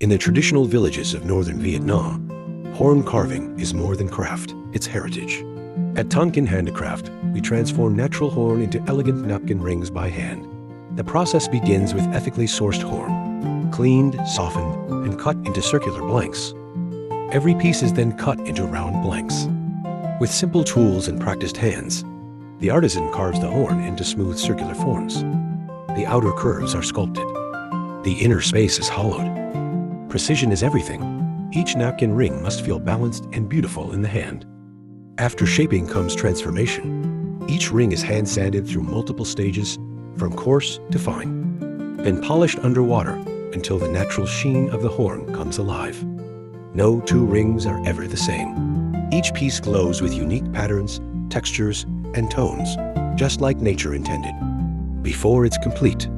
In the traditional villages of northern Vietnam, horn carving is more than craft, it's heritage. At Tonkin Handicraft, we transform natural horn into elegant napkin rings by hand. The process begins with ethically sourced horn, cleaned, softened, and cut into circular blanks. Every piece is then cut into round blanks. With simple tools and practiced hands, the artisan carves the horn into smooth circular forms. The outer curves are sculpted. The inner space is hollowed. Precision is everything. Each napkin ring must feel balanced and beautiful in the hand. After shaping comes transformation. Each ring is hand-sanded through multiple stages, from coarse to fine, then polished underwater until the natural sheen of the horn comes alive. No two rings are ever the same. Each piece glows with unique patterns, textures, and tones, just like nature intended. Before it's complete,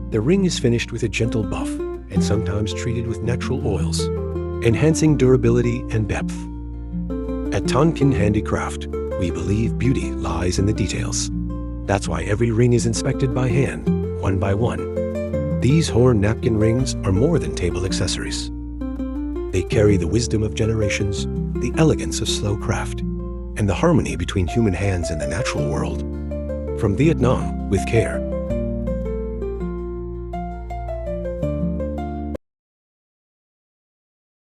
the ring is finished with a gentle buff and sometimes treated with natural oils, enhancing durability and depth. At Tonkin Handicraft, we believe beauty lies in the details. That's why every ring is inspected by hand, one by one. These horn napkin rings are more than table accessories. They carry the wisdom of generations, the elegance of slow craft, and the harmony between human hands and the natural world. From Vietnam, with care,